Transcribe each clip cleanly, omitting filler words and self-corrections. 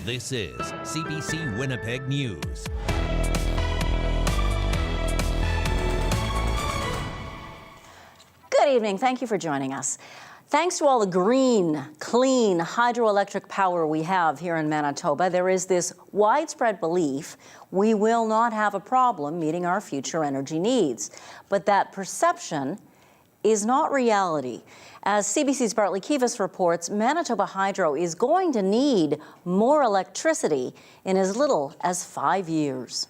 This is CBC Winnipeg News. Good evening. Thank you for joining us. Thanks to all the green, clean hydroelectric power we have here in Manitoba, there is this widespread belief we will not have a problem meeting our future energy needs. But that perception is not reality. As CBC's Bartley Kivas reports, Manitoba Hydro is going to need more electricity in as little as 5 years.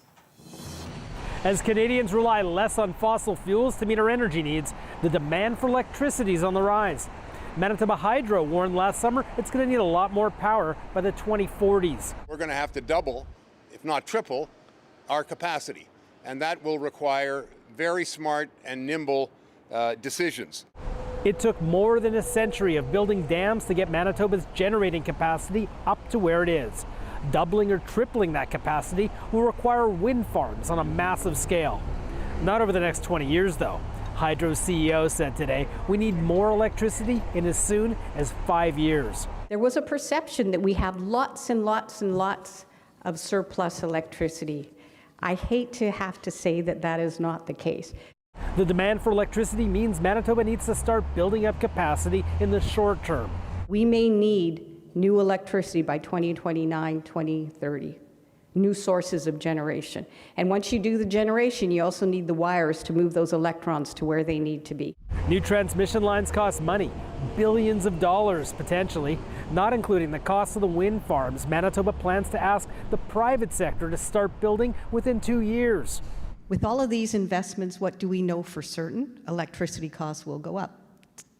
As Canadians rely less on fossil fuels to meet our energy needs, the demand for electricity is on the rise. Manitoba Hydro warned last summer it's going to need a lot more power by the 2040s. We're going to have to double, if not triple, our capacity. And that will require very smart and nimble decisions. It took more than a century of building dams to get Manitoba's generating capacity up to where it is. Doubling or tripling that capacity will require wind farms on a massive scale. Not over the next 20 years, though. Hydro's CEO said today we need more electricity in as soon as 5 years. There was a perception that we have lots and lots and lots of surplus electricity. I hate to have to say that that is not the case. The demand for electricity means Manitoba needs to start building up capacity in the short term. We may need new electricity by 2029, 2030. New sources of generation. And once you do the generation, you also need the wires to move those electrons to where they need to be. New transmission lines cost money, billions of dollars potentially, not including the cost of the wind farms Manitoba plans to ask the private sector to start building within 2 years. With all of these investments, what do we know for certain? Electricity costs will go up.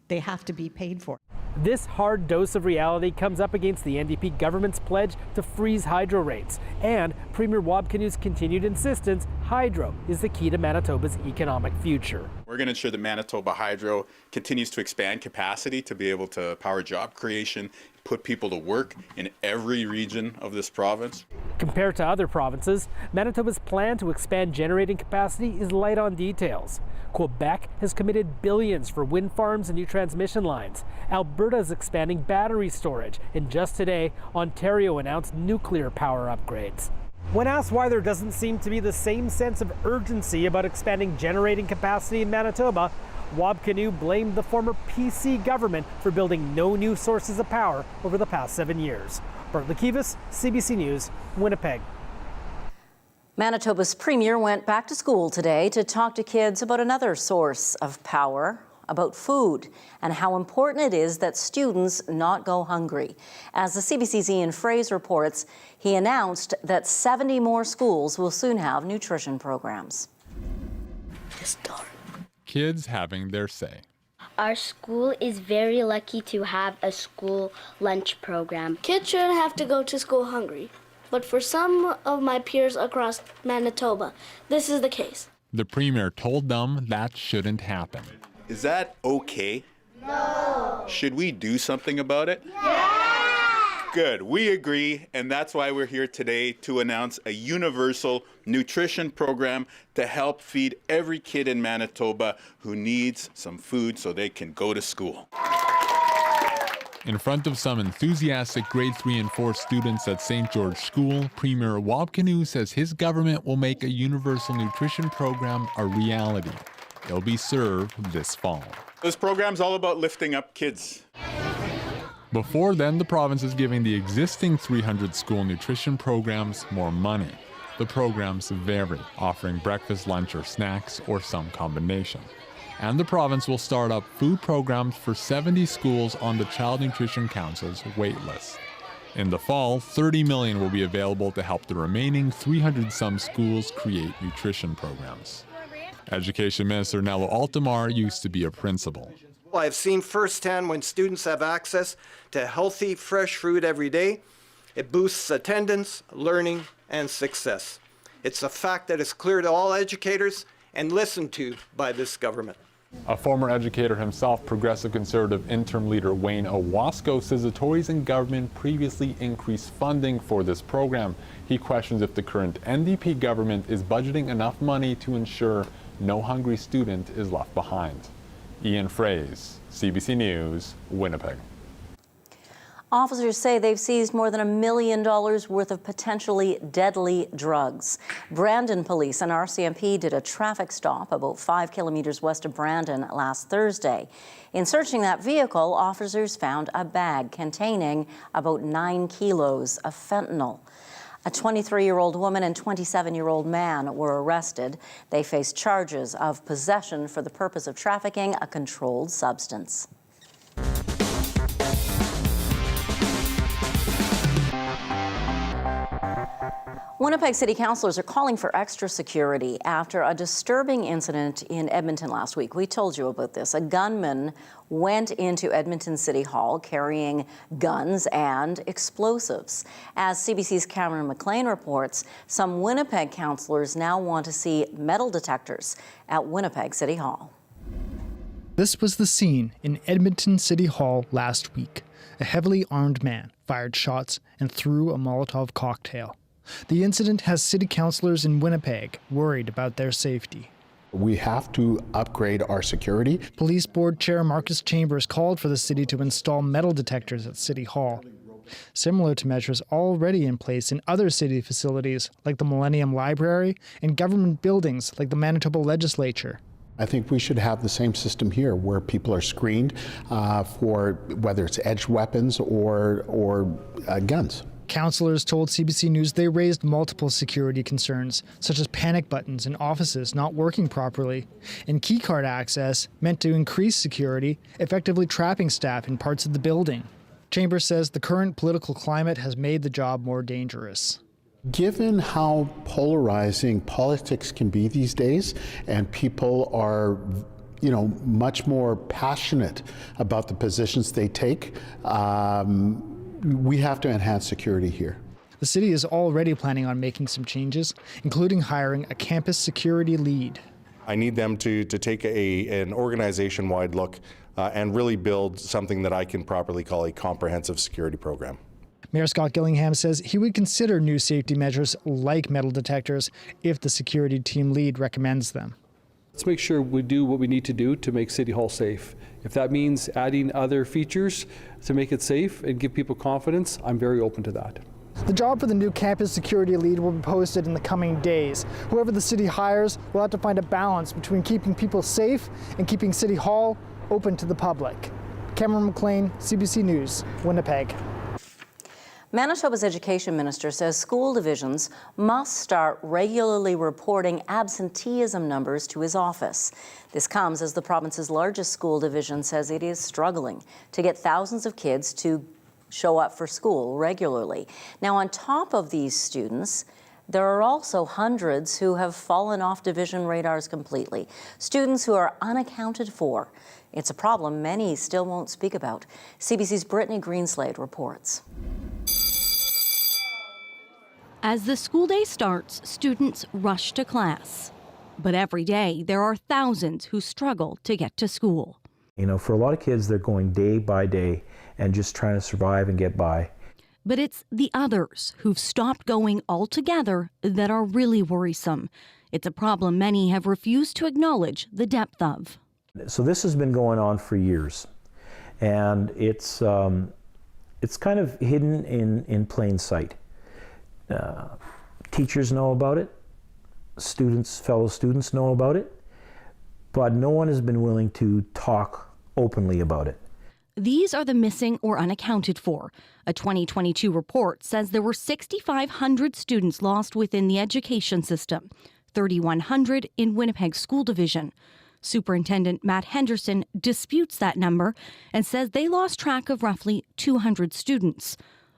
They have to be paid for. This hard dose of reality comes up against the NDP government's pledge to freeze hydro rates and Premier Wabkinu's continued insistence hydro is the key to Manitoba's economic future. We're going to ensure that Manitoba Hydro continues to expand capacity to be able to power job creation, put people to work in every region of this province. Compared to other provinces, Manitoba's plan to expand generating capacity is light on details. Quebec has committed billions for wind farms and new transmission lines. Alberta is expanding battery storage, and just today, Ontario announced nuclear power upgrades. When asked why there doesn't seem to be the same sense of urgency about expanding generating capacity in Manitoba, Wabkinu blamed the former PC government for building no new sources of power over the past 7 years. Bartley Kivas, CBC News, Winnipeg. Manitoba's premier went back to school today to talk to kids about another source of power, about food, and how important it is that students not go hungry. As the CBC's Ian Fraser reports, he announced that 70 more schools will soon have nutrition programs. Kids having their say. Our school is very lucky to have a school lunch program. Kids shouldn't have to go to school hungry, but for some of my peers across Manitoba, this is the case. The premier told them that shouldn't happen. Is that okay? No. Should we do something about it? Yeah! Good, we agree, and that's why we're here today to announce a universal nutrition program to help feed every kid in Manitoba who needs some food so they can go to school. In front of some enthusiastic grade 3 and 4 students at St. George School, Premier Wabkinu says his government will make a universal nutrition program a reality. It'll be served this fall. This program's all about lifting up kids. Before then, the province is giving the existing 300 school nutrition programs more money. The programs vary, offering breakfast, lunch, or snacks, or some combination. And the province will start up food programs for 70 schools on the Child Nutrition Council's wait list. In the fall, $30 million will be available to help the remaining 300-some schools create nutrition programs. Education Minister Nello Altamar used to be a principal. I've seen firsthand when students have access to healthy, fresh fruit every day, it boosts attendance, learning, and success. It's a fact that is clear to all educators and listened to by this government. A former educator himself, Progressive Conservative interim leader Wayne Owasco says the Tories and government previously increased funding for this program. He questions if the current NDP government is budgeting enough money to ensure no hungry student is left behind. Ian Fraser, CBC News, Winnipeg. Officers say they've seized more than $1 million worth of potentially deadly drugs. Brandon Police and RCMP did a traffic stop about 5 kilometers west of Brandon last Thursday. In searching that vehicle, officers found a bag containing about 9 kilos of fentanyl. A 23-year-old woman and 27-year-old man were arrested. They face charges of possession for the purpose of trafficking a controlled substance. Winnipeg City Councillors are calling for extra security after a disturbing incident in Edmonton last week. We told you about this. A gunman went into Edmonton City Hall carrying guns and explosives. As CBC's Cameron McLean reports, some Winnipeg councillors now want to see metal detectors at Winnipeg City Hall. This was the scene in Edmonton City Hall last week. A heavily armed man fired shots and threw a Molotov cocktail. The incident has city councillors in Winnipeg worried about their safety. We have to upgrade our security. Police Board Chair Marcus Chambers called for the city to install metal detectors at City Hall, similar to measures already in place in other city facilities like the Millennium Library and government buildings like the Manitoba Legislature. I think we should have the same system here where people are screened for whether it's edged weapons or guns. Councillors told CBC News they raised multiple security concerns, such as panic buttons in offices not working properly, and keycard access meant to increase security, effectively trapping staff in parts of the building. Chambers says the current political climate has made the job more dangerous. Given how polarizing politics can be these days, and people are much more passionate about the positions they take, we have to enhance security here. The city is already planning on making some changes, including hiring a campus security lead. I need them to take an organization-wide look and really build something that I can properly call a comprehensive security program. Mayor Scott Gillingham says he would consider new safety measures like metal detectors if the security team lead recommends them. Let's make sure we do what we need to do to make City Hall safe. If that means adding other features to make it safe and give people confidence, I'm very open to that. The job for the new campus security lead will be posted in the coming days. Whoever the city hires will have to find a balance between keeping people safe and keeping City Hall open to the public. Cameron McLean, CBC News, Winnipeg. Manitoba's education minister says school divisions must start regularly reporting absenteeism numbers to his office. This comes as the province's largest school division says it is struggling to get thousands of kids to show up for school regularly. Now, on top of these students, there are also hundreds who have fallen off division radars completely. Students who are unaccounted for. It's a problem many still won't speak about. CBC's Brittany Greenslade reports. As the school day starts, students rush to class. But every day, there are thousands who struggle to get to school. For a lot of kids, they're going day by day and just trying to survive and get by. But it's the others who've stopped going altogether that are really worrisome. It's a problem many have refused to acknowledge the depth of. So this has been going on for years, and it's kind of hidden in plain sight. Teachers know about it, fellow students know about it, but no one has been willing to talk openly about it. These are the missing or unaccounted for. A 2022 report says there were 6,500 students lost within the education system, 3,100 in Winnipeg School Division. Superintendent Matt Henderson disputes that number and says they lost track of roughly 200 students.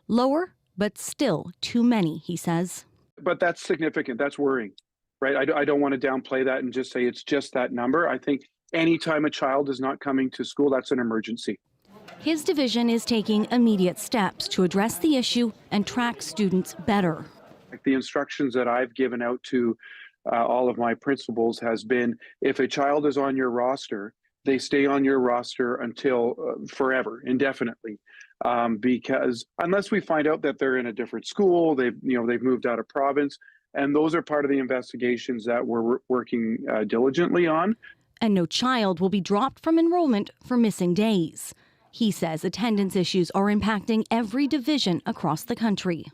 Lower, but still too many, he says. But that's significant. That's worrying, right? I don't want to downplay that and just say it's just that number. I think anytime a child is not coming to school, that's an emergency. His division is taking immediate steps to address the issue and track students better. Like the instructions that I've given out to all of my principals has been, if a child is on your roster, they stay on your roster until forever, indefinitely. Because unless we find out that they're in a different school, they've moved out of province, and those are part of the investigations that we're working diligently on. And no child will be dropped from enrollment for missing days. He says attendance issues are impacting every division across the country.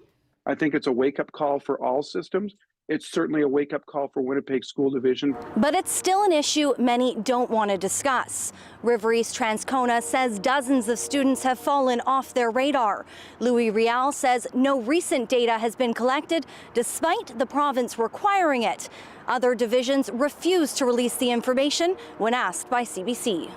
I think it's a wake-up call for all systems. It's certainly a wake-up call for Winnipeg School Division. But it's still an issue many don't want to discuss. River East Transcona says dozens of students have fallen off their radar. Louis Rial says no recent data has been collected despite the province requiring it. Other divisions refuse to release the information when asked by CBC.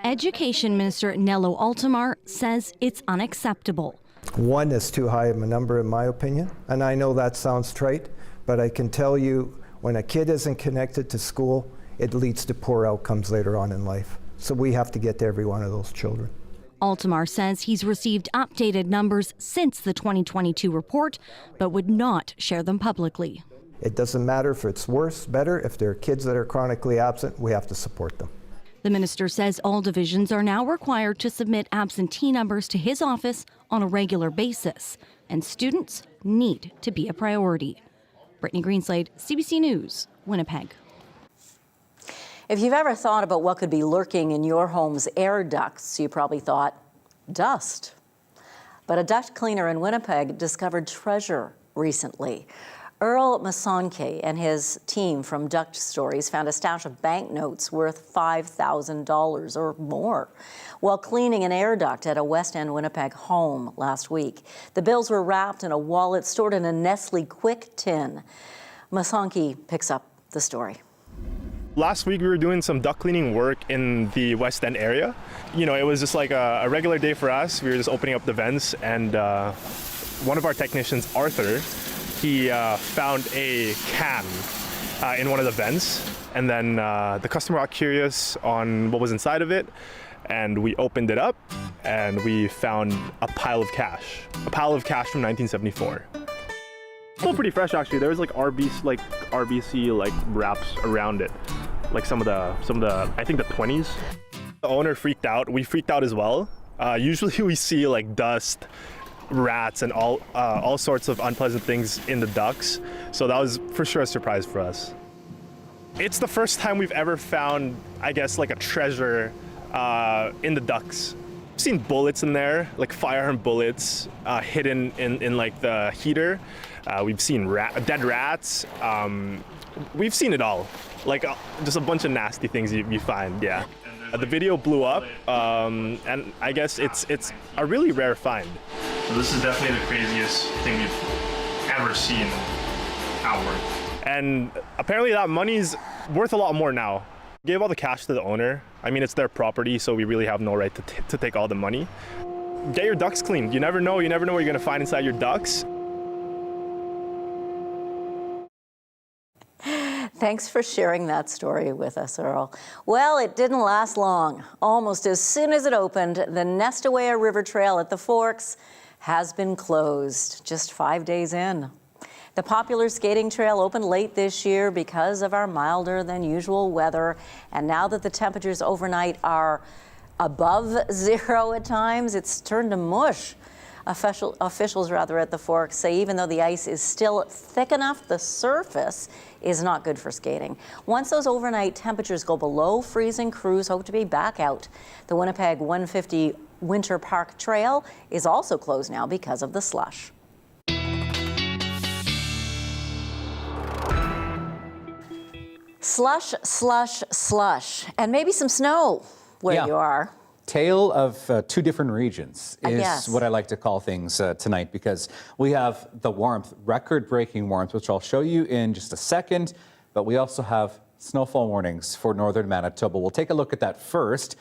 Education Minister Nello Altomar says it's unacceptable. One is too high of a number, in my opinion, and I know that sounds trite, but I can tell you when a kid isn't connected to school, it leads to poor outcomes later on in life. So we have to get to every one of those children. Altomar says he's received updated numbers since the 2022 report, but would not share them publicly. It doesn't matter if it's worse, better. If there are kids that are chronically absent, we have to support them. The minister says all divisions are now required to submit absentee numbers to his office on a regular basis, and students need to be a priority. Brittany Greenslade, CBC News, Winnipeg. If you've ever thought about what could be lurking in your home's air ducts, you probably thought dust. But a duct cleaner in Winnipeg discovered treasure recently. Earl Masonke and his team from Duct Stories found a stash of banknotes worth $5,000 or more while cleaning an air duct at a West End Winnipeg home last week. The bills were wrapped in a wallet stored in a Nestle Quick tin. Masonke picks up the story. Last week we were doing some duct cleaning work in the West End area. You know, it was just like a regular day for us. We were just opening up the vents, and one of our technicians, Arthur, he found a can in one of the vents, and then the customer got curious on what was inside of it, and we opened it up, and we found a pile of cash from 1974. Still pretty fresh, actually. There was like RBC wraps around it, like some of the I think the 20s. The owner freaked out. We freaked out as well. Usually we see like dust, rats, and all sorts of unpleasant things in the ducts. So that was for sure a surprise for us. It's the first time we've ever found, I guess, like a treasure in the ducts. I've seen bullets in there, like firearm bullets hidden in like the heater. We've seen dead rats. We've seen it all. Like just a bunch of nasty things you find, yeah. The video blew up, and I guess it's a really rare find. So this is definitely the craziest thing we've ever seen our worth. And apparently that money's worth a lot more now. Gave all the cash to the owner. I mean, it's their property, so we really have no right to take all the money. Get your ducts cleaned. You never know what you're gonna find inside your ducts. Thanks for sharing that story with us, Earl. Well, it didn't last long. Almost as soon as it opened, the Nestawaya River Trail at the Forks has been closed, just 5 days in. The popular skating trail opened late this year because of our milder than usual weather, and now that the temperatures overnight are above zero at times, it's turned to mush. Officials at the Forks say even though the ice is still thick enough, the surface is not good for skating. Once those overnight temperatures go below freezing, crews hope to be back out. The Winnipeg 150 Winter Park Trail is also closed now because of the slush. Slush, slush, slush, and maybe some snow where you are. Tale of two different regions is what I like to call things tonight, because we have the warmth, record-breaking warmth, which I'll show you in just a second, but we also have snowfall warnings for northern Manitoba. We'll take a look at that first.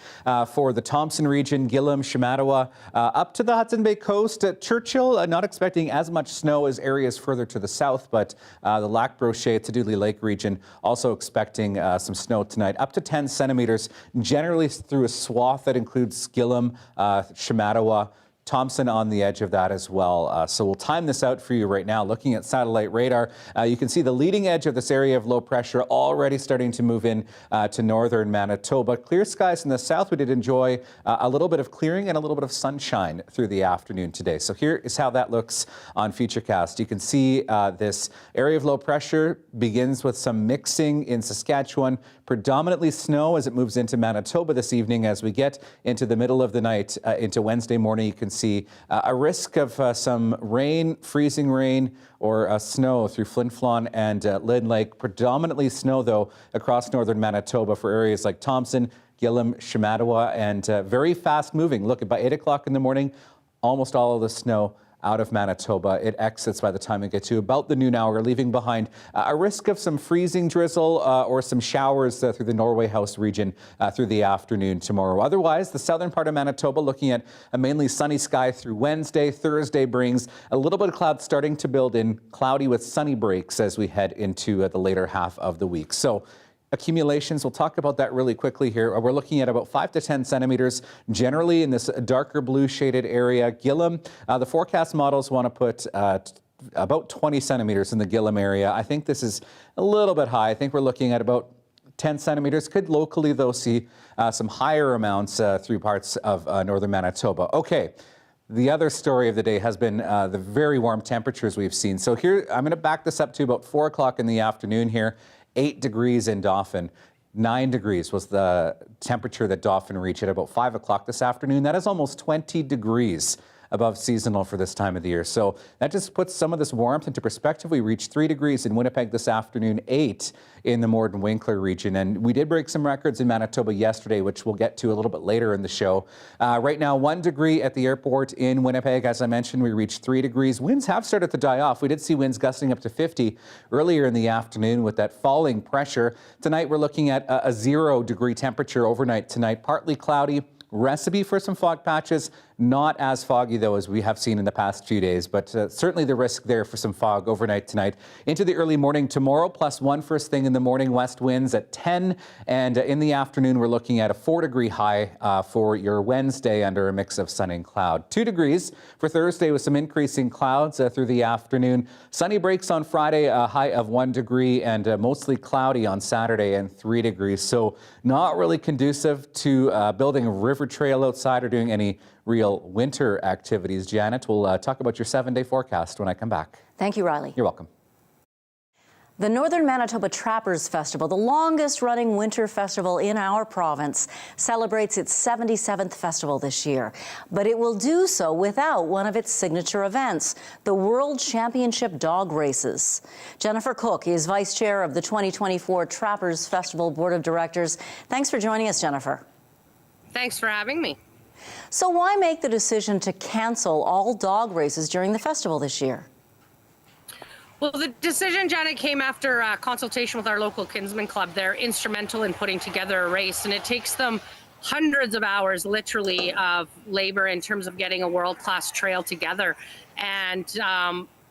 For the Thompson region, Gillam, Shamattawa, up to the Hudson Bay coast. Churchill, not expecting as much snow as areas further to the south, but the Lac Brochet to Dooley Lake region also expecting some snow tonight, up to 10 centimeters, generally through a swath that includes Gillam, Shamattawa, Thompson on the edge of that as well. So we'll time this out for you right now. Looking at satellite radar, you can see the leading edge of this area of low pressure already starting to move in to northern Manitoba. Clear skies in the south. We did enjoy a little bit of clearing and a little bit of sunshine through the afternoon today. So here is how that looks on Futurecast. You can see this area of low pressure begins with some mixing in Saskatchewan, predominantly snow as it moves into Manitoba this evening. As we get into the middle of the night into Wednesday morning, you can see a risk of some rain, freezing rain, or snow through Flin Flon and Lynn Lake. Predominantly snow, though, across northern Manitoba for areas like Thompson, Gillam, Shamattawa, and very fast moving. Look, by 8 o'clock in the morning, almost all of the snow out of Manitoba. It exits by the time we get to about the noon hour, leaving behind a risk of some freezing drizzle or some showers through the Norway House region through the afternoon tomorrow. Otherwise, the southern part of Manitoba looking at a mainly sunny sky through Wednesday. Thursday brings a little bit of clouds starting to build in, cloudy with sunny breaks as we head into the later half of the week. So accumulations, we'll talk about that really quickly here. We're looking at about 5 to 10 centimeters generally in this darker blue shaded area. Gillam, the forecast models want to put about 20 centimeters in the Gillam area. I think this is a little bit high. I think we're looking at about 10 centimeters. Could locally, though, see some higher amounts through parts of northern Manitoba. Okay. The other story of the day has been the very warm temperatures we've seen. So here, I'm going to back this up to about 4 o'clock in the afternoon here. 8 degrees in Dauphin. 9 degrees was the temperature that Dauphin reached at about 5 o'clock this afternoon. That is almost 20 degrees above seasonal for this time of the year. So that just puts some of this warmth into perspective. We reached 3 degrees in Winnipeg this afternoon, 8 in the Morden-Winkler region. And we did break some records in Manitoba yesterday, which we'll get to a little bit later in the show. Right now, 1 degree at the airport in Winnipeg. As I mentioned, we reached 3 degrees. Winds have started to die off. We did see winds gusting up to 50 earlier in the afternoon with that falling pressure. Tonight, we're looking at a 0 degree temperature overnight tonight, partly cloudy. Recipe for some fog patches, not as foggy though as we have seen in the past few days, but certainly the risk there for some fog overnight tonight into the early morning tomorrow. +1 first thing in the morning, west winds at 10, and in the afternoon we're looking at a 4 degree high for your Wednesday under a mix of sun and cloud. 2 degrees for Thursday with some increasing clouds through the afternoon. Sunny breaks on Friday, a high of 1 degree, and mostly cloudy on Saturday and 3 degrees. So not really conducive to building a river trail outside or doing any real winter activities. Janet, we'll talk about your 7-day forecast when I come back. Thank you, Riley. You're welcome. The Northern Manitoba Trappers Festival, the longest running winter festival in our province, celebrates its 77th festival this year. But it will do so without one of its signature events, the World Championship Dog Races. Jennifer Cook is Vice Chair of the 2024 Trappers Festival Board of Directors. Thanks for joining us, Jennifer. Thanks for having me. So why make the decision to cancel all dog races during the festival this year? Well, the decision, Janet, came after consultation with our local Kinsman Club. They're instrumental in putting together a race, and it takes them hundreds of hours, literally, of labor in terms of getting a world-class trail together. And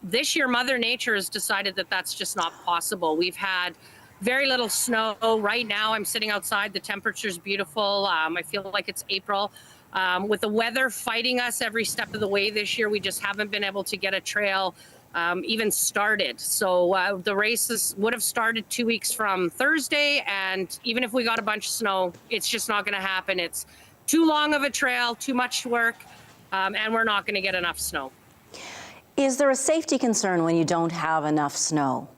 this year, Mother Nature has decided that that's just not possible. We've had very little snow. Right now, I'm sitting outside. The temperature's beautiful. I feel like it's April. With the weather fighting us every step of the way this year, we just haven't been able to get a trail even started. So the races would have started 2 weeks from Thursday, and even if we got a bunch of snow, it's just not going to happen. It's too long of a trail, too much work, and we're not going to get enough snow. Is there a safety concern when you don't have enough snow?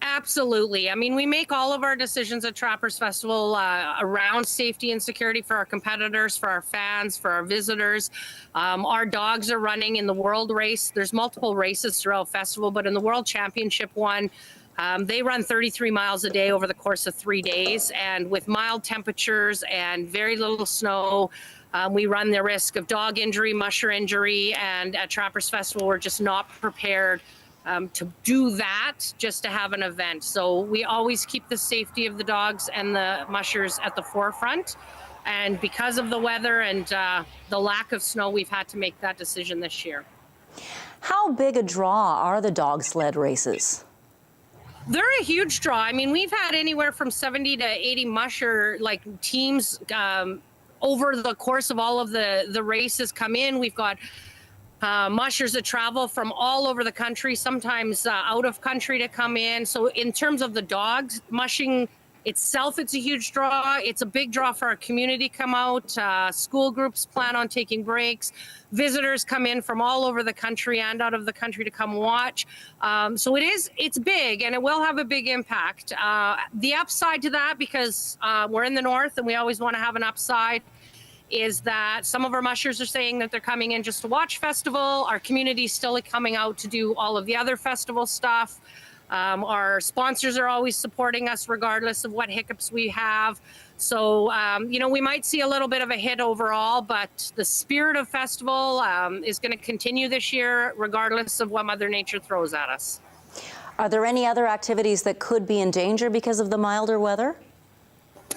Absolutely. I mean, we make all of our decisions at Trappers Festival around safety and security for our competitors, for our fans, for our visitors. Our dogs are running in the World Race. There's multiple races throughout festival, but in the World Championship one, they run 33 miles a day over the course of 3 days. And with mild temperatures and very little snow, we run the risk of dog injury, musher injury, and at Trappers Festival, we're just not prepared to do that just to have an event. So we always keep the safety of the dogs and the mushers at the forefront. And because of the weather and the lack of snow, we've had to make that decision this year. How big a draw are the dog sled races? They're a huge draw. I mean, we've had anywhere from 70 to 80 musher teams over the course of all of the races come in. We've got mushers that travel from all over the country, sometimes out of country to come in. So in terms of the dogs, mushing itself, it's a huge draw. It's a big draw for our community come out. School groups plan on taking breaks. Visitors come in from all over the country and out of the country to come watch. So it's big, and it will have a big impact. The upside to that, because we're in the north and we always want to have an upside, is that some of our mushers are saying that they're coming in just to watch festival. Our community's still coming out to do all of the other festival stuff. Our sponsors are always supporting us regardless of what hiccups we have. So, we might see a little bit of a hit overall, but the spirit of festival is going to continue this year regardless of what Mother Nature throws at us. Are there any other activities that could be in danger because of the milder weather?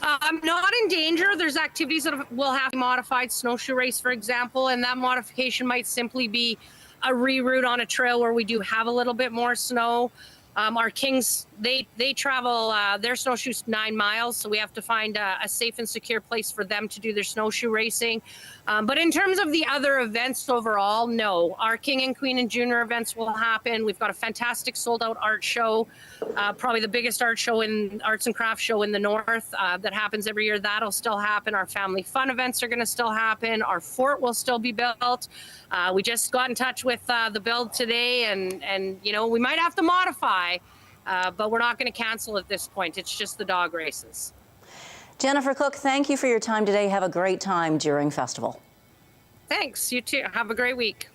Not in danger. There's activities that will have modified snowshoe race, for example, and that modification might simply be a reroute on a trail where we do have a little bit more snow. Our Kings, they travel their snowshoes 9 miles, so we have to find a safe and secure place for them to do their snowshoe racing. But in terms of the other events overall, no. Our King and Queen and Junior events will happen. We've got a fantastic sold-out art show, probably the biggest arts and crafts show in the north that happens every year. That'll still happen. Our family fun events are going to still happen. Our fort will still be built. We just got in touch with the build today, and we might have to modify, but we're not going to cancel at this point. It's just the dog races. Jennifer Cook, thank you for your time today. Have a great time during festival. Thanks. You too. Have a great week.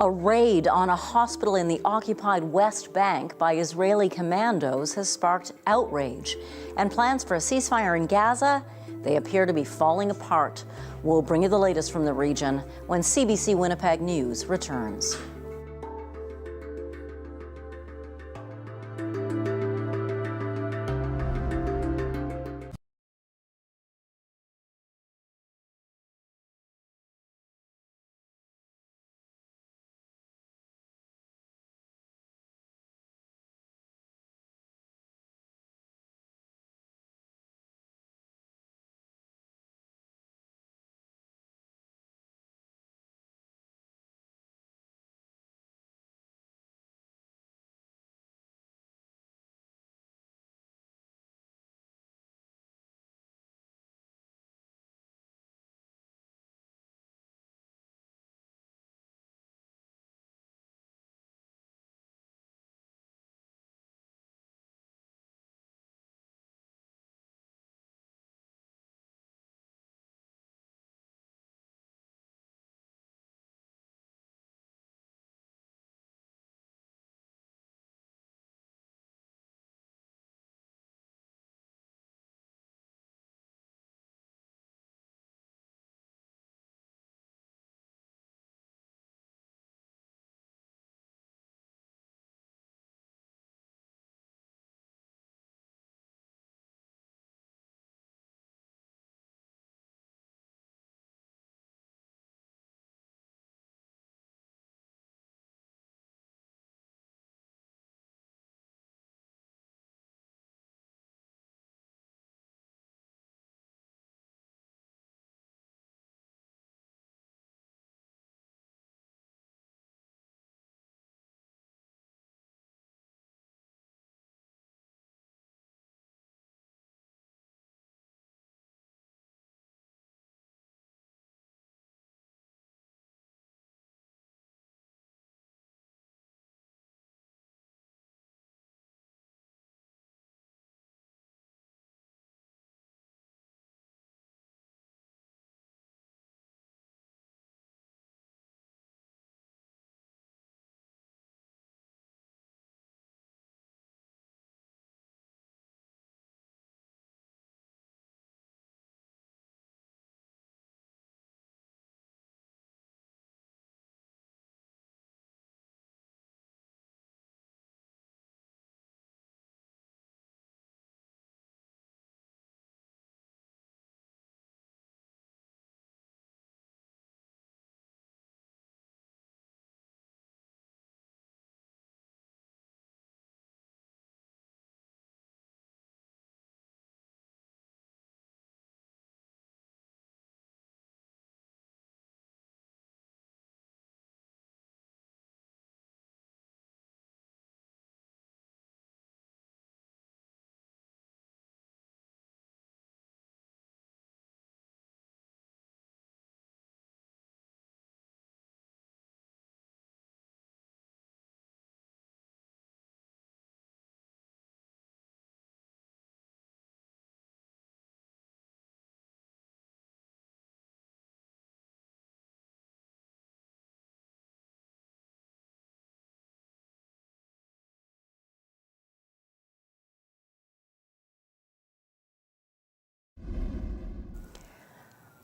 A raid on a hospital in the occupied West Bank by Israeli commandos has sparked outrage, and plans for a ceasefire in Gaza, they appear to be falling apart. We'll bring you the latest from the region when CBC Winnipeg News returns.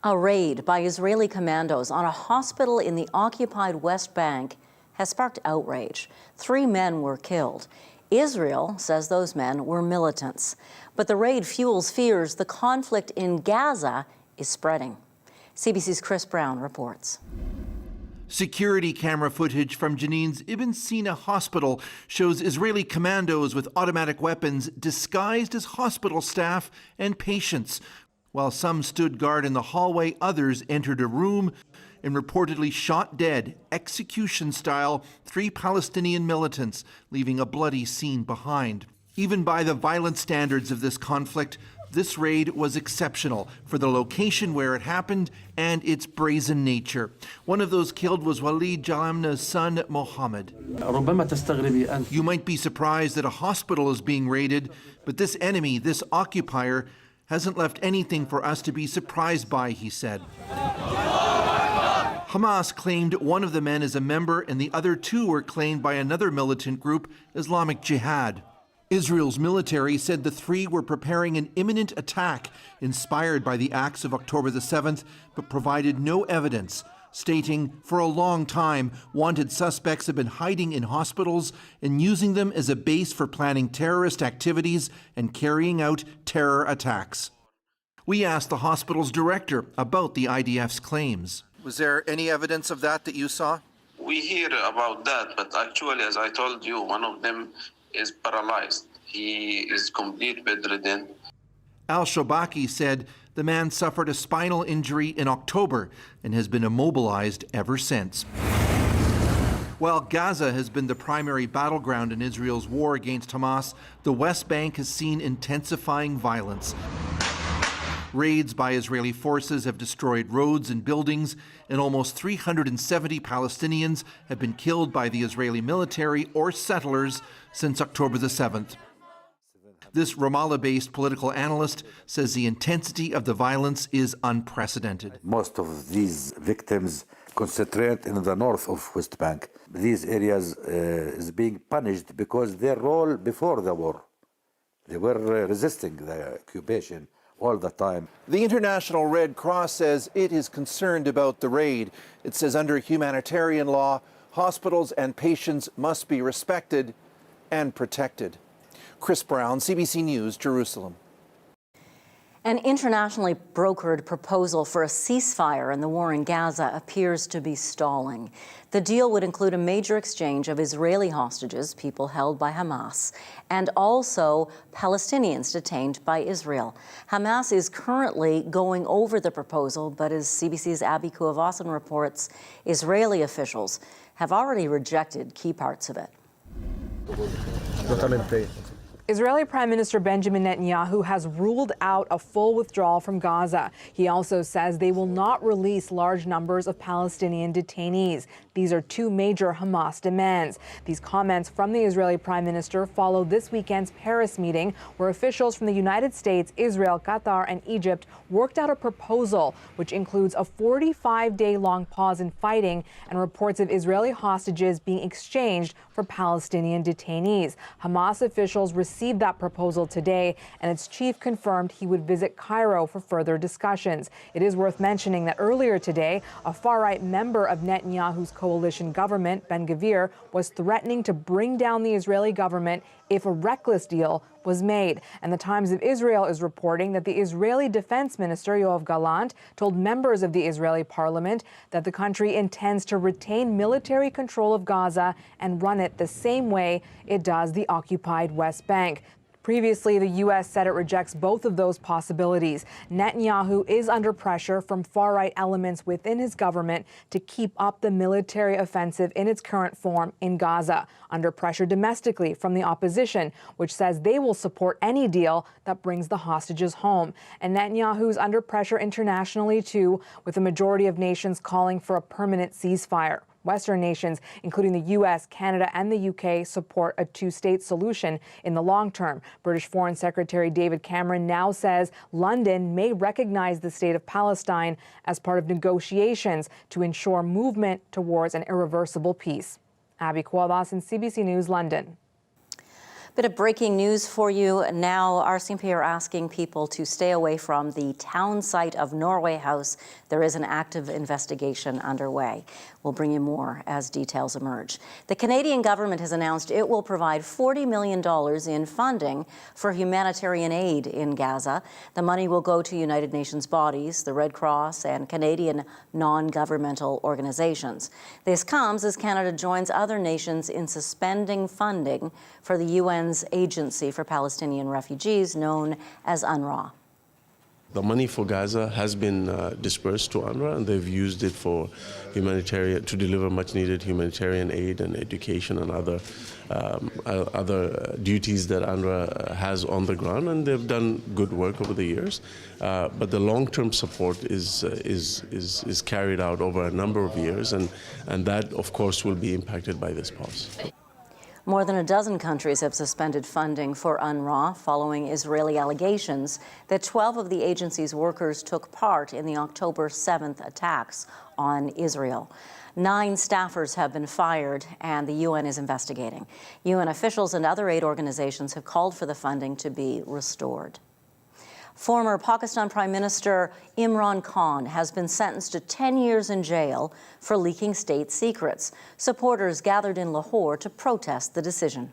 A raid by Israeli commandos on a hospital in the occupied West Bank has sparked outrage. 3 men were killed. Israel says those men were militants. But the raid fuels fears the conflict in Gaza is spreading. CBC's Chris Brown reports. Security camera footage from Jenin's Ibn Sina hospital shows Israeli commandos with automatic weapons disguised as hospital staff and patients. While some stood guard in the hallway, others entered a room and reportedly shot dead, execution-style, 3 Palestinian militants, leaving a bloody scene behind. Even by the violent standards of this conflict, this raid was exceptional for the location where it happened and its brazen nature. One of those killed was Walid Jalamna's son, Mohammed. You might be surprised that a hospital is being raided, but this enemy, this occupier, hasn't left anything for us to be surprised by, he said. Hamas claimed one of the men is a member and the other 2 were claimed by another militant group, Islamic Jihad. Israel's military said the 3 were preparing an imminent attack inspired by the acts of October the 7th, but provided no evidence, stating, for a long time, wanted suspects have been hiding in hospitals and using them as a base for planning terrorist activities and carrying out terror attacks. We asked the hospital's director about the IDF's claims. Was there any evidence of that you saw? We hear about that, but actually, as I told you, one of them is paralyzed. He is complete bedridden. Al-Shobaki said the man suffered a spinal injury in October and has been immobilized ever since. While Gaza has been the primary battleground in Israel's war against Hamas, the West Bank has seen intensifying violence. Raids by Israeli forces have destroyed roads and buildings, and almost 370 Palestinians have been killed by the Israeli military or settlers since October the 7th. This Ramallah-based political analyst says the intensity of the violence is unprecedented. Most of these victims concentrate in the north of West Bank. These areas is being punished because their role before the war. They were resisting the occupation all the time. The International Red Cross says it is concerned about the raid. It says under humanitarian law, hospitals and patients must be respected and protected. Chris Brown, CBC News, Jerusalem. An internationally brokered proposal for a ceasefire in the war in Gaza appears to be stalling. The deal would include a major exchange of Israeli hostages, people held by Hamas, and also Palestinians detained by Israel. Hamas is currently going over the proposal, but as CBC's Abby Kuavasan reports, Israeli officials have already rejected key parts of it. Israeli Prime Minister Benjamin Netanyahu has ruled out a full withdrawal from Gaza. He also says they will not release large numbers of Palestinian detainees. These are 2 major Hamas demands. These comments from the Israeli Prime Minister follow this weekend's Paris meeting, where officials from the United States, Israel, Qatar, and Egypt worked out a proposal which includes a 45-day-long pause in fighting and reports of Israeli hostages being exchanged for Palestinian detainees. Hamas officials received that proposal today, and its chief confirmed he would visit Cairo for further discussions. It is worth mentioning that earlier today, a far-right member of Netanyahu's coalition government, Ben-Gvir, was threatening to bring down the Israeli government if a reckless deal was made. And the Times of Israel is reporting that the Israeli Defense Minister, Yoav Gallant, told members of the Israeli parliament that the country intends to retain military control of Gaza and run it the same way it does the occupied West Bank. Previously, the U.S. said it rejects both of those possibilities. Netanyahu is under pressure from far-right elements within his government to keep up the military offensive in its current form in Gaza, under pressure domestically from the opposition, which says they will support any deal that brings the hostages home. And Netanyahu's under pressure internationally, too, with a majority of nations calling for a permanent ceasefire. Western nations, including the U.S., Canada, and the UK, support a 2-state solution in the long term. British Foreign Secretary David Cameron now says London may recognize the state of Palestine as part of negotiations to ensure movement towards an irreversible peace. Abby Kuavasan, CBC News, London. Bit of breaking news for you now. RCMP are asking people to stay away from the town site of Norway House. There is an active investigation underway. We'll bring you more as details emerge. The Canadian government has announced it will provide $40 million in funding for humanitarian aid in Gaza. The money will go to United Nations bodies, the Red Cross, and Canadian non-governmental organizations. This comes as Canada joins other nations in suspending funding for the UN's Agency for Palestinian Refugees, known as UNRWA. The money for Gaza has been dispersed to UNRWA, and they've used it for humanitarian, to deliver much-needed humanitarian aid and education and other duties that UNRWA has on the ground, and they've done good work over the years. But the long-term support is carried out over a number of years, and that, of course, will be impacted by this pause. More than a dozen countries have suspended funding for UNRWA following Israeli allegations that 12 of the agency's workers took part in the October 7th attacks on Israel. 9 staffers have been fired, and the UN is investigating. UN officials and other aid organizations have called for the funding to be restored. Former Pakistan Prime Minister Imran Khan has been sentenced to 10 years in jail for leaking state secrets. Supporters gathered in Lahore to protest the decision.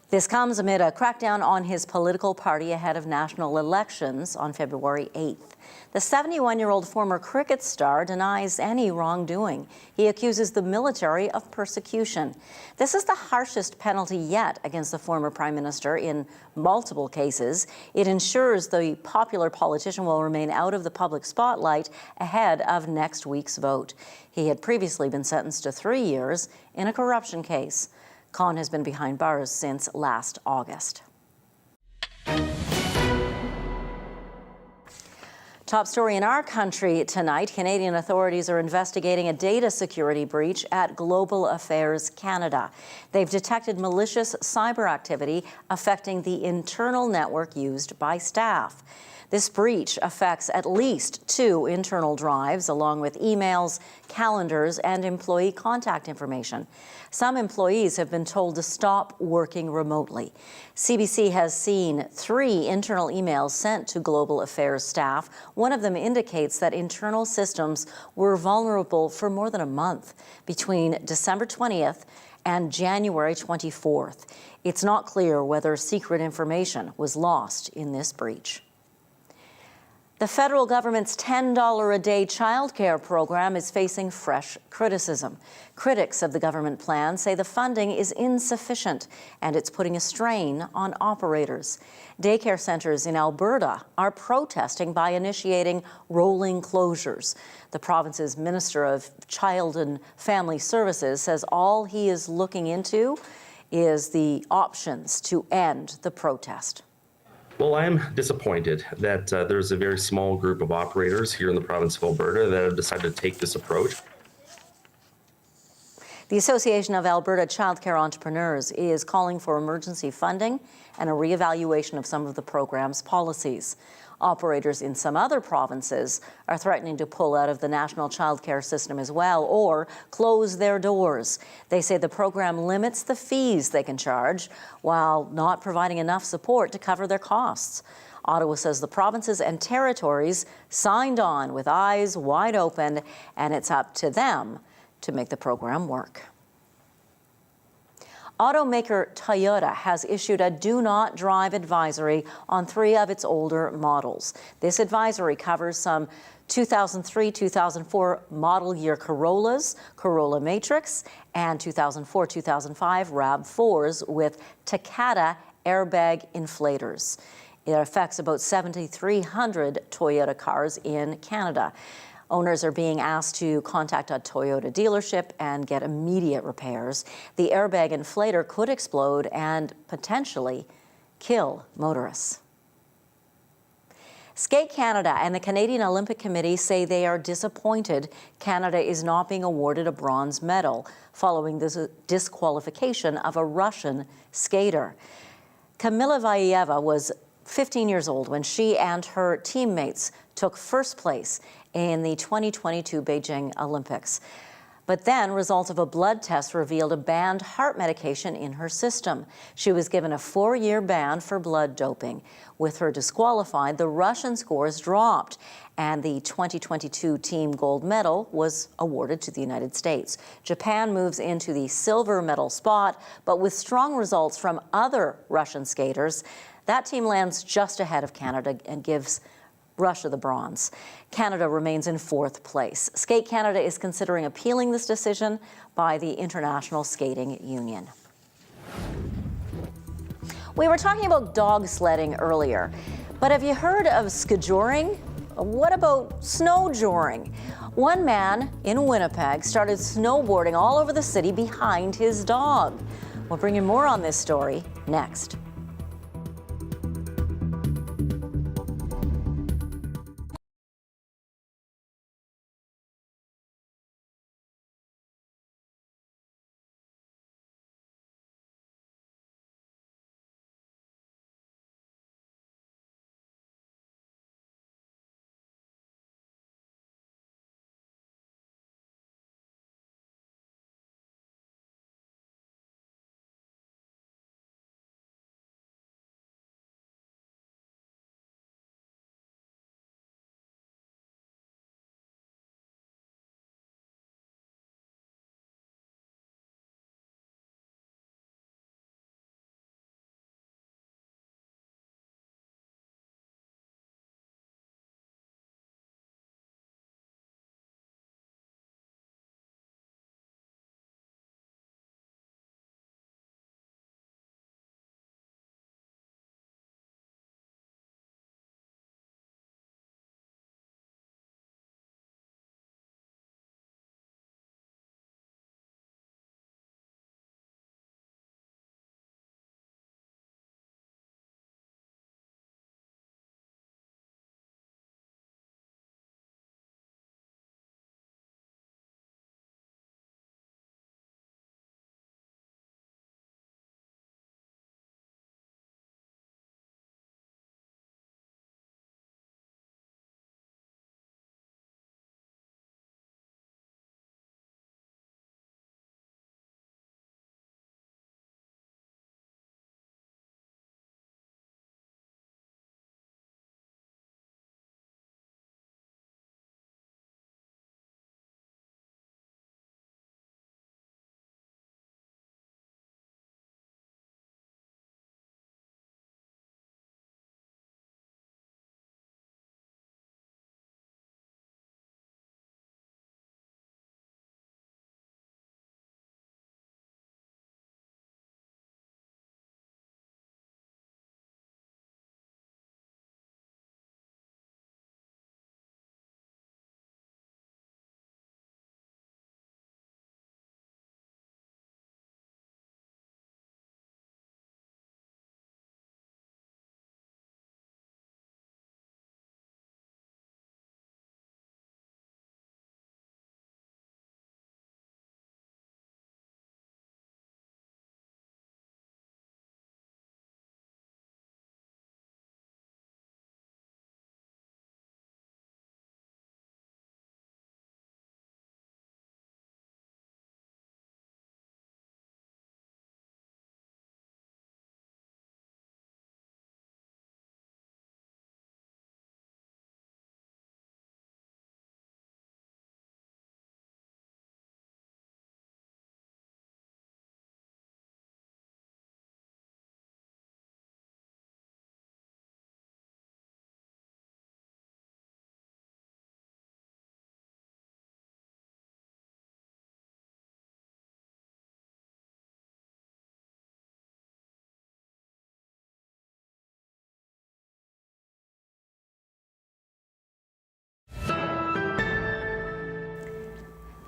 This comes amid a crackdown on his political party ahead of national elections on February 8th. The 71-year-old former cricket star denies any wrongdoing. He accuses the military of persecution. This is the harshest penalty yet against the former prime minister in multiple cases. It ensures the popular politician will remain out of the public spotlight ahead of next week's vote. He had previously been sentenced to 3 years in a corruption case. Khan has been behind bars since last August. Top story in our country tonight. Canadian authorities are investigating a data security breach at Global Affairs Canada. They've detected malicious cyber activity affecting the internal network used by staff. This breach affects at least 2 internal drives, along with emails, calendars, and employee contact information. Some employees have been told to stop working remotely. CBC has seen 3 internal emails sent to Global Affairs staff. One of them indicates that internal systems were vulnerable for more than a month between December 20th and January 24th. It's not clear whether secret information was lost in this breach. The federal government's $10 a day childcare program is facing fresh criticism. Critics of the government plan say the funding is insufficient and it's putting a strain on operators. Daycare centers in Alberta are protesting by initiating rolling closures. The province's Minister of Child and Family Services says all he is looking into is the options to end the protest. Well, I'm disappointed that there's a very small group of operators here in the province of Alberta that have decided to take this approach. The Association of Alberta Childcare Entrepreneurs is calling for emergency funding and a reevaluation of some of the program's policies. Operators in some other provinces are threatening to pull out of the national childcare system as well or close their doors. They say the program limits the fees they can charge while not providing enough support to cover their costs. Ottawa says the provinces and territories signed on with eyes wide open, and it's up to them to make the program work. Automaker Toyota has issued a do not drive advisory on 3 of its older models. This advisory covers some 2003-2004 model year Corollas, Corolla Matrix, and 2004-2005 RAV4s with Takata airbag inflators. It affects about 7,300 Toyota cars in Canada. Owners are being asked to contact a Toyota dealership and get immediate repairs. The airbag inflator could explode and potentially kill motorists. Skate Canada and the Canadian Olympic Committee say they are disappointed Canada is not being awarded a bronze medal following the disqualification of a Russian skater. Kamila Valieva was 15 years old when she and her teammates took first place in the 2022 Beijing Olympics. But then results of a blood test revealed a banned heart medication in her system. She was given a 4-year ban for blood doping. With her disqualified, the Russian scores dropped, and the 2022 team gold medal was awarded to the United States. Japan moves into the silver medal spot, but with strong results from other Russian skaters, that team lands just ahead of Canada and gives Russia the bronze. Canada remains in 4th place. Skate Canada is considering appealing this decision by the International Skating Union. We were talking about dog sledding earlier, but have you heard of skijoring? What about snowjoring? One man in Winnipeg started snowboarding all over the city behind his dog. We'll bring you more on this story next.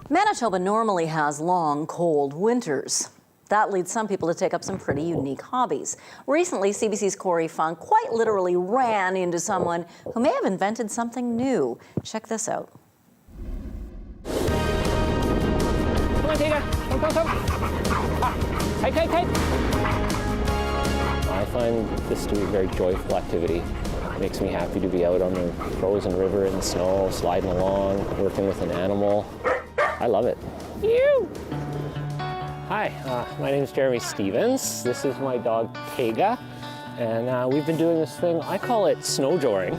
Manitoba normally has long, cold winters. That leads some people to take up some pretty unique hobbies. Recently, CBC's Corey Funk quite literally ran into someone who may have invented something new. Check this out. I find this to be a very joyful activity. It makes me happy to be out on the frozen river in the snow, sliding along, working with an animal. I love it. Ew. Hi, my name is Jeremy Stevens. This is my dog, Tega. And we've been doing this thing, I call it snowjoring.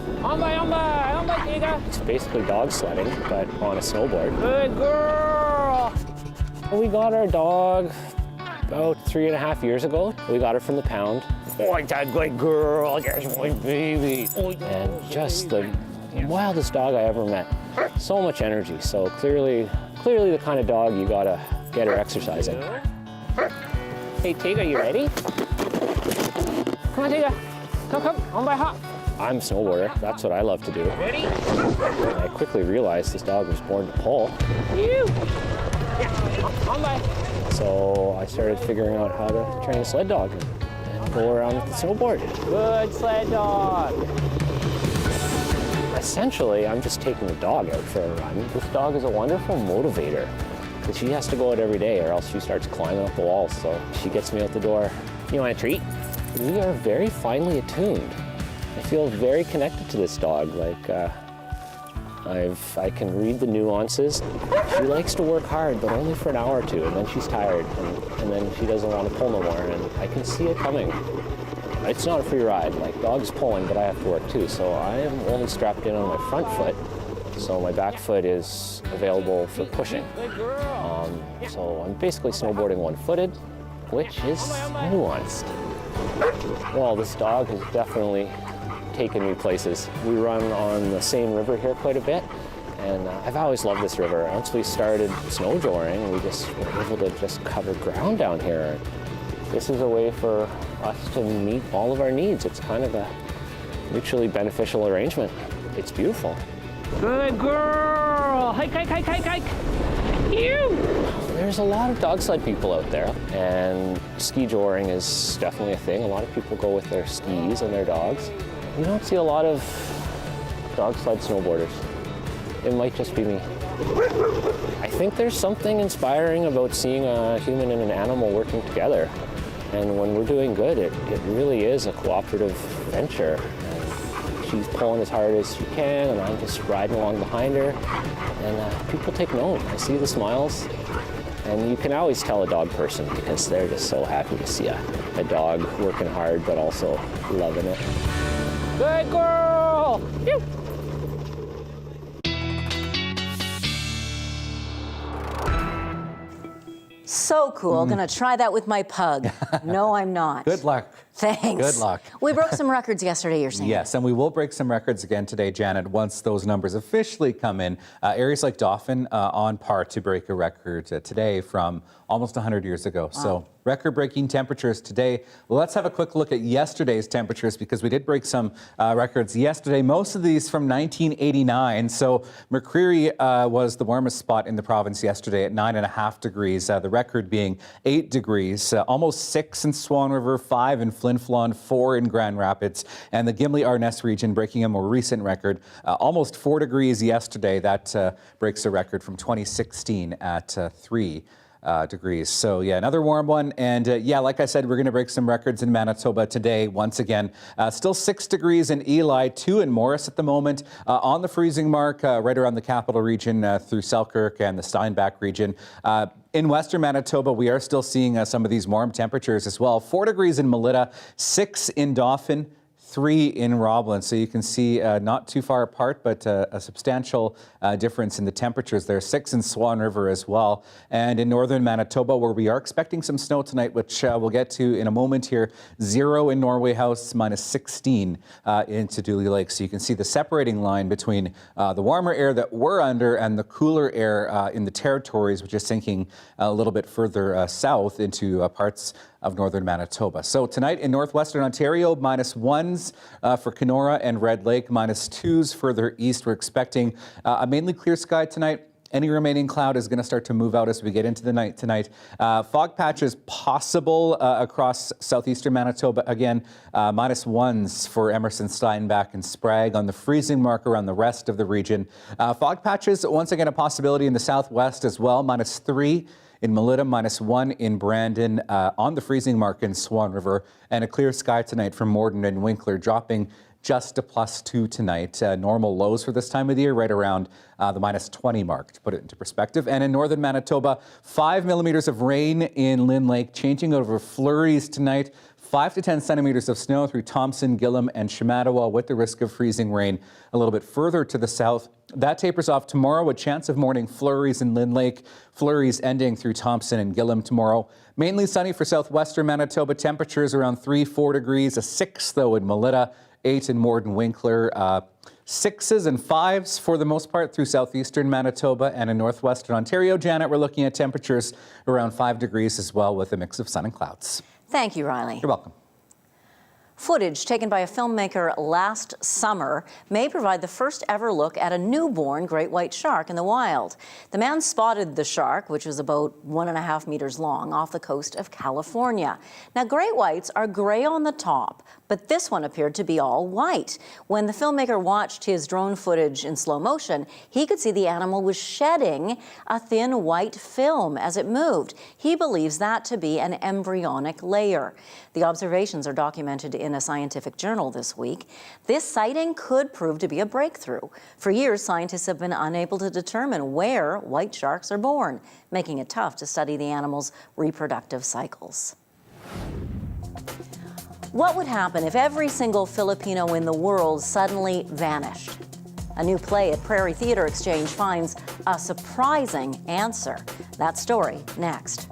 Tega. It's basically dog sledding, but on a snowboard. Good girl! We got our dog about 3.5 years ago. We got her from the pound. Oh, that good girl, there's my baby. And just the wildest dog I ever met. So much energy, so clearly the kind of dog you gotta get her exercising. Hey, Tega, you ready? Come on, Tega. Come, on my hop. I'm a snowboarder. That's what I love to do. Ready? And I quickly realized this dog was born to pull. Yeah, on by. So I started figuring out how to train a sled dog and go around with the snowboard. Good sled dog. Essentially, I'm just taking the dog out for a run. This dog is a wonderful motivator because she has to go out every day or else she starts climbing up the walls. So she gets me out the door. You want a treat? We are very finely attuned. I feel very connected to this dog. Like I can read the nuances. She likes to work hard, but only for an hour or two, and then she's tired, and then she doesn't want to pull no more, and I can see it coming. It's not a free ride. Like, dog's pulling, but I have to work too, so I am only strapped in on my front foot, so my back foot is available for pushing. So I'm basically snowboarding one-footed, which is nuanced. Well, this dog has definitely taken me places. We run on the same river here quite a bit, and I've always loved this river. Once we started snowjoring, we just were able to just cover ground down here. This is a way for us to meet all of our needs. It's kind of a mutually beneficial arrangement. It's beautiful. Good girl! Hike, hike, hike, hike, hike! Ew! There's a lot of dog sled people out there, and ski joring is definitely a thing. A lot of people go with their skis and their dogs. You don't see a lot of dog sled snowboarders. It might just be me. I think there's something inspiring about seeing a human and an animal working together. And when we're doing good, it really is a cooperative venture. And she's pulling as hard as she can, and I'm just riding along behind her. And people take note. I see the smiles. And you can always tell a dog person because they're just so happy to see a dog working hard, but also loving it. Good girl! Phew. So cool. Gonna try that with my pug. No, I'm not. Good luck. Thanks. Good luck. We broke some records yesterday, you're saying? Yes, and we will break some records again today, Janet, once those numbers officially come in. Areas like Dauphin on par to break a record today from almost 100 years ago. Wow. So record-breaking temperatures today. Well, let's have a quick look at yesterday's temperatures because we did break some records yesterday, most of these from 1989. So McCreary was the warmest spot in the province yesterday at 9.5 degrees, the record being 8 degrees, almost 6 in Swan River, 5 in Flin Flon, 4 in Grand Rapids, and the Gimli-Arness region breaking a more recent record, almost 4 degrees yesterday. That breaks a record from 2016 at 3 degrees. So yeah, another warm one. And yeah, like I said, we're going to break some records in Manitoba today. Once again, still 6 degrees in Eli, 2 in Morris at the moment, on the freezing mark, right around the capital region through Selkirk and the Steinbach region. In western Manitoba, we are still seeing some of these warm temperatures as well. 4 degrees in Melita, 6 in Dauphin, 3 in Roblin. So you can see not too far apart, but a substantial difference in the temperatures there. 6 in Swan River as well. And in northern Manitoba, where we are expecting some snow tonight, which we'll get to in a moment here, 0 in Norway House, minus 16 into Dooley Lake. So you can see the separating line between the warmer air that we're under and the cooler air in the territories, which is sinking a little bit further south into parts of northern Manitoba. So tonight in northwestern Ontario, minus 1s for Kenora and Red Lake, minus 2s further east. We're expecting a mainly clear sky tonight. Any remaining cloud is going to start to move out as we get into the night tonight. Fog patches possible across southeastern Manitoba. Again, minus 1s for Emerson, Steinbach, and Sprague on the freezing mark around the rest of the region. Fog patches, once again, a possibility in the southwest as well, minus 3 in Melita, -1 in Brandon, on the freezing mark in Swan River, and a clear sky tonight for Morden and Winkler, dropping just a +2 tonight. Normal lows for this time of the year, right around the -20 mark, to put it into perspective. And in northern Manitoba, 5 millimeters of rain in Lynn Lake, changing over flurries tonight. 5 to 10 centimeters of snow through Thompson, Gillam, and Shamattawa, with the risk of freezing rain a little bit further to the south. That tapers off tomorrow, a chance of morning flurries in Lynn Lake, flurries ending through Thompson and Gillam tomorrow. Mainly sunny for southwestern Manitoba, temperatures around 3-4 degrees, a 6 though in Melita, 8 in Morden Winkler, 6s and 5s for the most part through southeastern Manitoba and in northwestern Ontario. Janet, we're looking at temperatures around 5 degrees as well, with a mix of sun and clouds. Thank you, Riley. You're welcome. Footage taken by a filmmaker last summer may provide the first ever look at a newborn great white shark in the wild. The man spotted the shark, which was about 1.5 meters long, off the coast of California. Now, great whites are gray on the top, but this one appeared to be all white. When the filmmaker watched his drone footage in slow motion, he could see the animal was shedding a thin white film as it moved. He believes that to be an embryonic layer. The observations are documented in a scientific journal this week. This sighting could prove to be a breakthrough. For years, scientists have been unable to determine where white sharks are born, making it tough to study the animal's reproductive cycles. What would happen if every single Filipino in the world suddenly vanished? A new play at Prairie Theatre Exchange finds a surprising answer. That story next.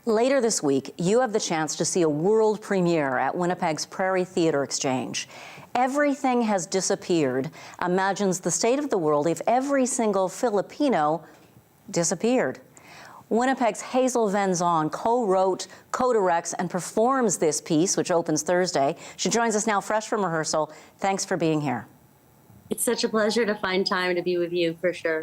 Later this week, you have the chance to see a world premiere at Winnipeg's Prairie Theatre Exchange. Everything has disappeared imagines the state of the world if every single Filipino disappeared. Winnipeg's Hazel Venzon co-wrote, co-directs, and performs this piece, which opens Thursday. She joins us now fresh from rehearsal. Thanks for being here. It's such a pleasure to find time to be with you, for sure.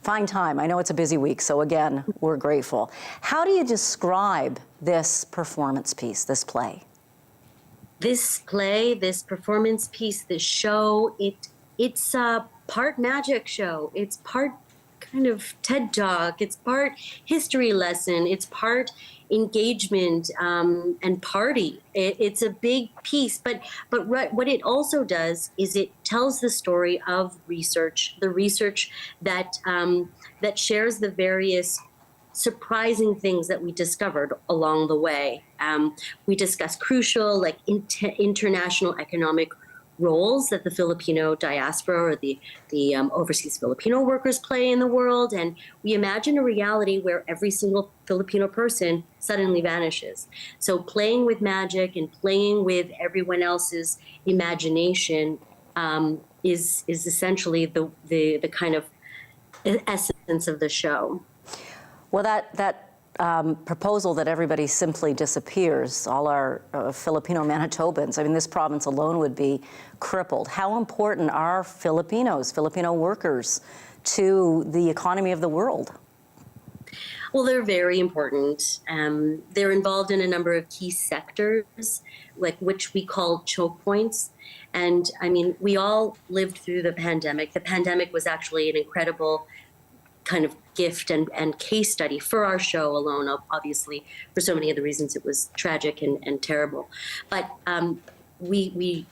Find time. I know it's a busy week, so again, we're grateful. How do you describe this performance piece, this play? This play, this performance piece, this show, it's a part magic show. It's part kind of TED Talk. It's part history lesson. It's part engagement and party. It's a big piece, but what it also does is it tells the story of research, the research that that shares the various surprising things that we discovered along the way. We discuss crucial, like international economic roles that the Filipino diaspora or the overseas Filipino workers play in the world. And we imagine a reality where every single Filipino person suddenly vanishes. So playing with magic and playing with everyone else's imagination is essentially the kind of essence of the show. Well, that proposal that everybody simply disappears, all our Filipino Manitobans, I mean, this province alone would be crippled. How important are Filipinos, Filipino workers, to the economy of the world? Well, they're very important. They're involved in a number of key sectors, like which we call choke points. And I mean, we all lived through the pandemic. The pandemic was actually an incredible kind of gift and case study for our show alone, obviously, for so many of the reasons it was tragic and terrible. But we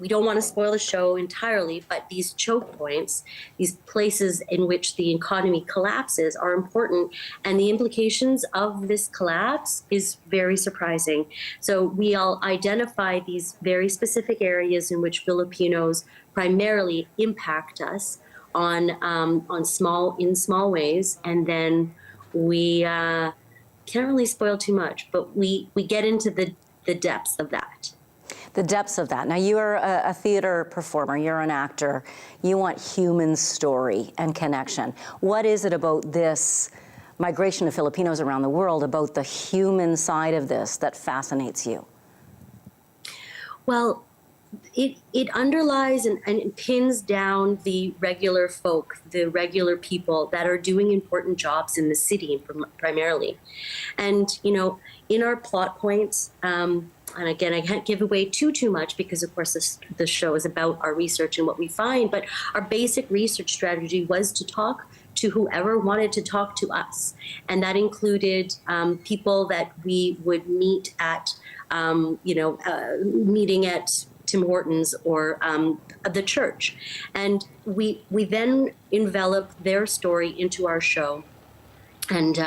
don't want to spoil the show entirely, but these choke points, these places in which the economy collapses are important, and the implications of this collapse is very surprising. So we all identify these very specific areas in which Filipinos primarily impact us on small ways, and then we can't really spoil too much, but we get into the depths of that. The depths of that. Now, you're a theater performer, you're an actor, you want human story and connection. What is it about this migration of Filipinos around the world, about the human side of this, that fascinates you? Well, it underlies and pins down the regular folk, the regular people that are doing important jobs in the city primarily. And, you know, in our plot points, and again, I can't give away too much because, of course, the show is about our research and what we find, but our basic research strategy was to talk to whoever wanted to talk to us. And that included people that we would meet at, meeting at Tim Hortons or the church. And we then envelop their story into our show. And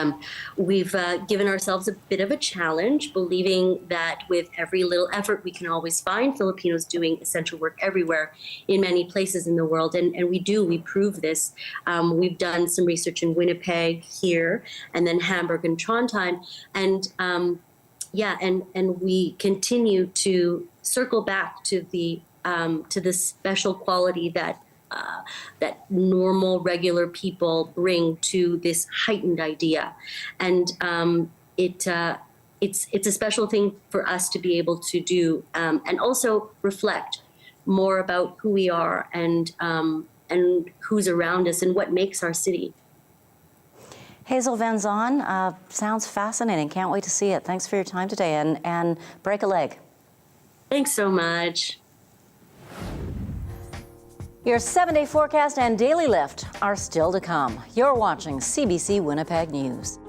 we've given ourselves a bit of a challenge, believing that with every little effort, we can always find Filipinos doing essential work everywhere in many places in the world. And we prove this. We've done some research in Winnipeg here, and then Hamburg and Trondheim. And and we continue to circle back to the special quality that normal, regular people bring to this heightened idea, and it's a special thing for us to be able to do, and also reflect more about who we are and who's around us and what makes our city. Hazel Venzon, sounds fascinating. Can't wait to see it. Thanks for your time today, and break a leg. Thanks so much. Your 7-day forecast and daily lift are still to come. You're watching CBC Winnipeg News.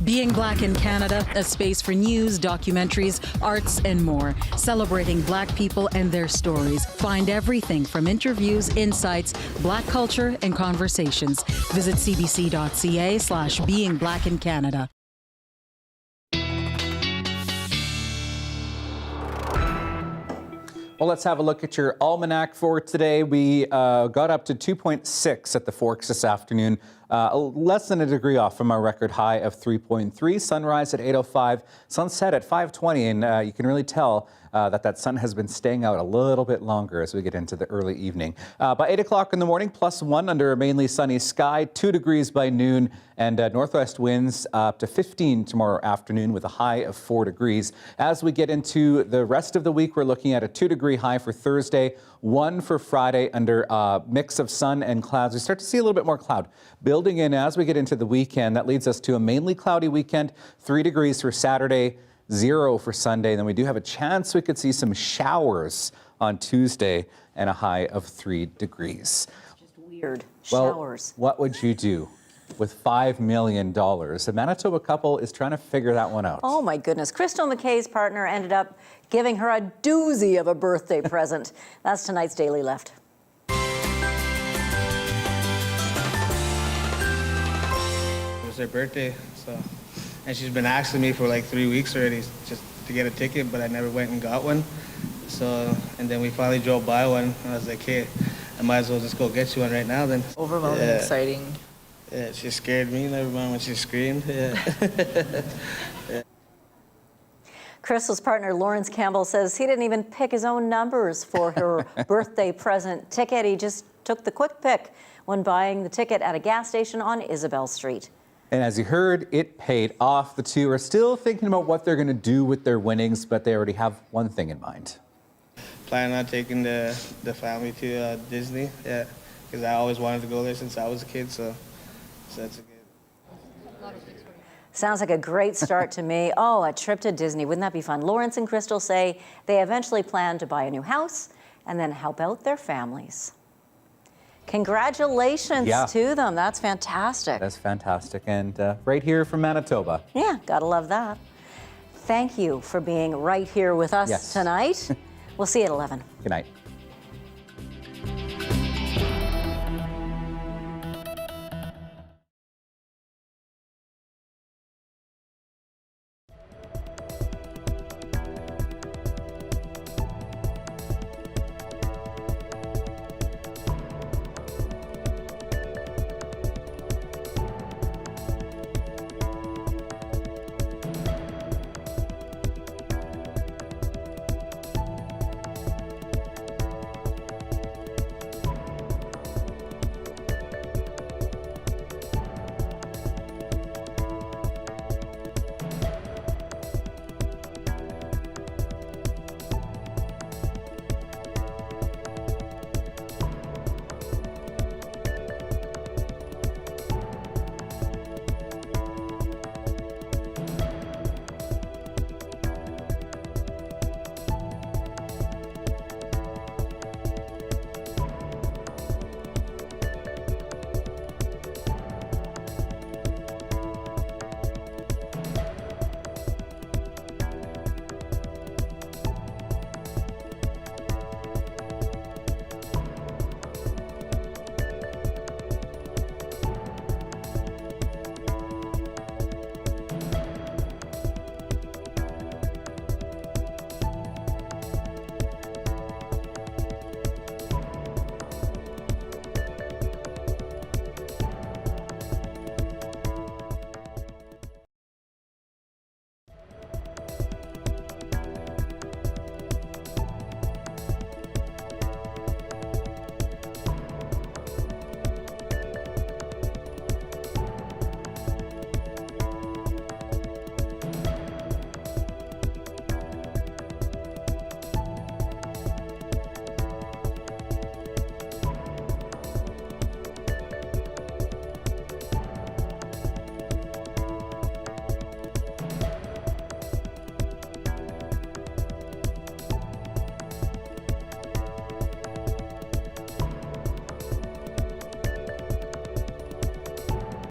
Being Black in Canada, a space for news, documentaries, arts, and more. Celebrating Black people and their stories. Find everything from interviews, insights, Black culture, and conversations. Visit cbc.ca/Being Black in Canada. Well, let's have a look at your almanac for today. We got up to 2.6 at the Forks this afternoon, less than a degree off from our record high of 3.3. Sunrise at 8:05, sunset at 5:20, and you can really tell that sun has been staying out a little bit longer as we get into the early evening. By 8 o'clock in the morning, +1 under a mainly sunny sky, 2 degrees by noon, and northwest winds up to 15 tomorrow afternoon with a high of 4 degrees. As we get into the rest of the week, we're looking at a 2-degree high for Thursday, 1 for Friday under a mix of sun and clouds. We start to see a little bit more cloud building in as we get into the weekend. That leads us to a mainly cloudy weekend, 3 degrees for Saturday, 0 for Sunday. And then we do have a chance we could see some showers on Tuesday and a high of 3 degrees. Just weird Well, showers. what would you do with $5 million? A Manitoba couple is trying to figure that one out. Oh my goodness. Crystal McKay's partner ended up giving her a doozy of a birthday present. That's tonight's Daily Left. It was her birthday, and she's been asking me for like 3 weeks already just to get a ticket, but I never went and got one. And then we finally drove by one, and I was like, hey, I might as well just go get you one right now then. Overwhelming, exciting. Yeah, she scared me, never mind when she screamed. Yeah. Yeah. Crystal's partner, Lawrence Campbell, says he didn't even pick his own numbers for her birthday present ticket. He just took the quick pick when buying the ticket at a gas station on Isabel Street. And as you heard, it paid off. The two are still thinking about what they're going to do with their winnings, but they already have one thing in mind. Planning on taking the family to Disney, yeah, because I always wanted to go there since I was a kid, so that's a good. Sounds like a great start to me. Oh, a trip to Disney. Wouldn't that be fun? Lawrence and Crystal say they eventually plan to buy a new house and then help out their families. Congratulations to them. That's fantastic. That's fantastic. And right here from Manitoba. Yeah, gotta love that. Thank you for being right here with us tonight. We'll see you at 11. Good night.